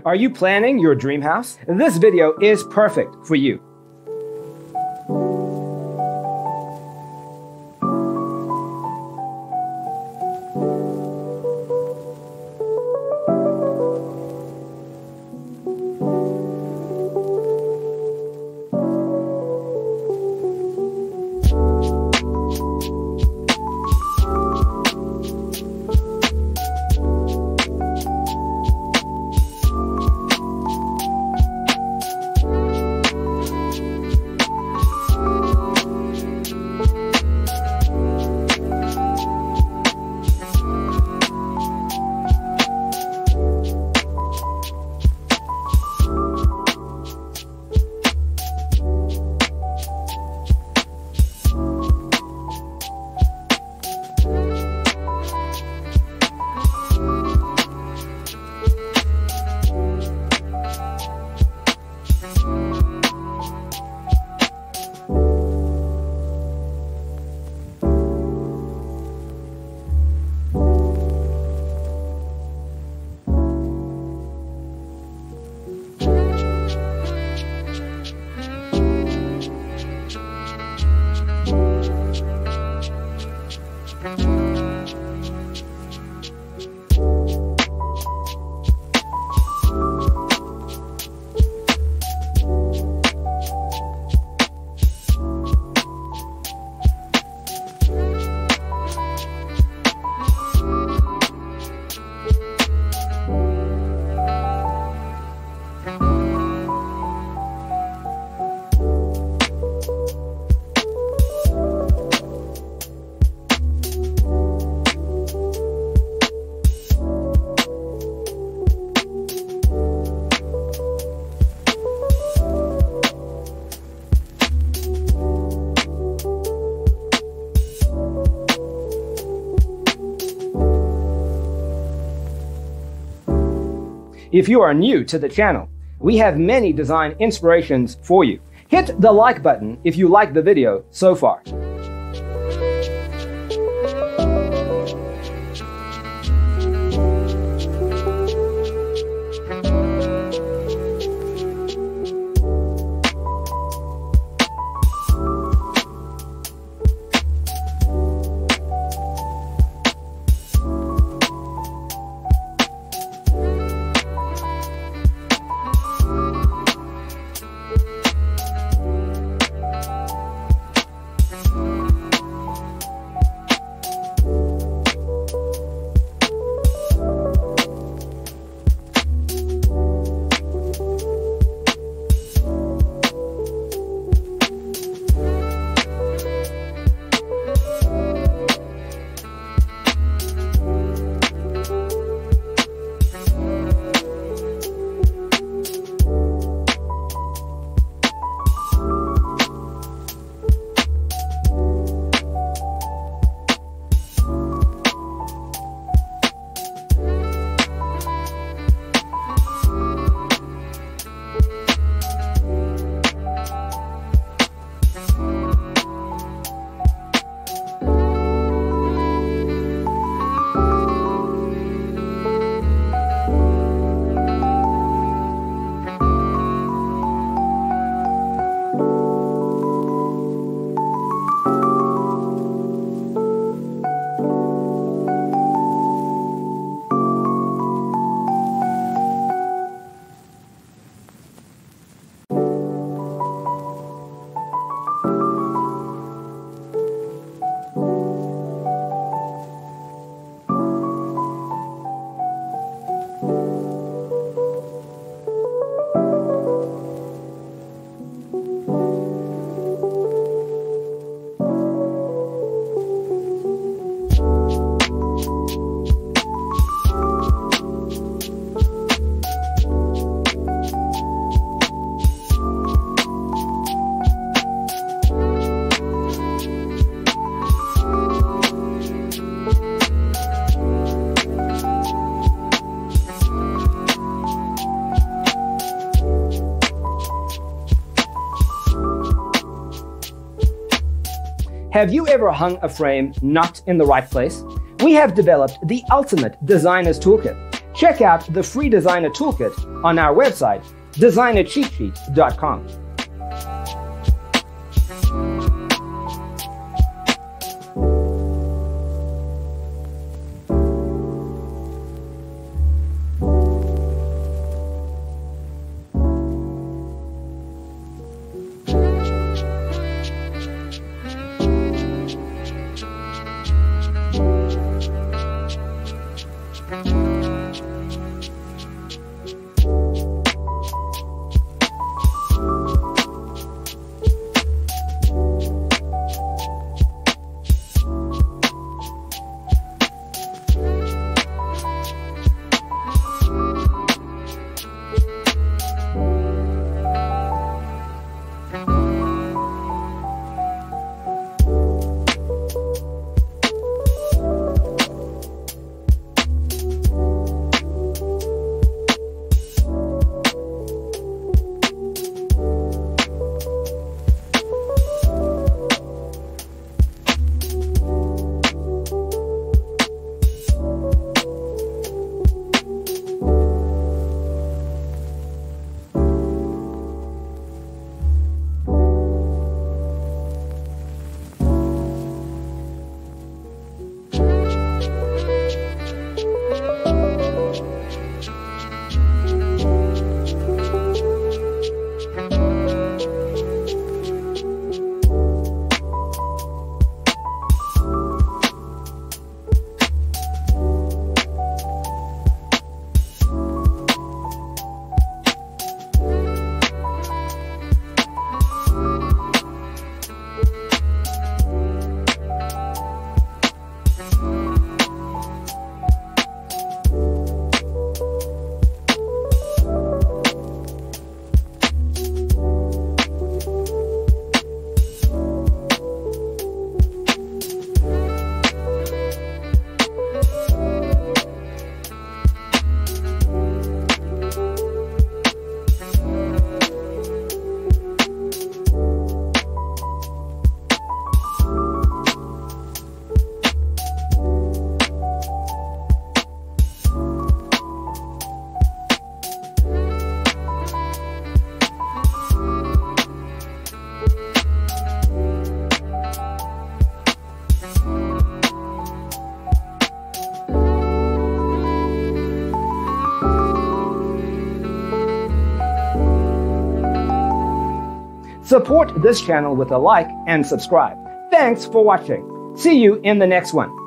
Are you planning your dream house? This video is perfect for you. If you are new to the channel, we have many design inspirations for you. Hit the like button if you like the video so far. Have you ever hung a frame not in the right place? We have developed the ultimate designer's toolkit Check out the free designer toolkit on our website, designercheatsheet.com. Support this channel with a like and subscribe. Thanks for watching. See you in the next one.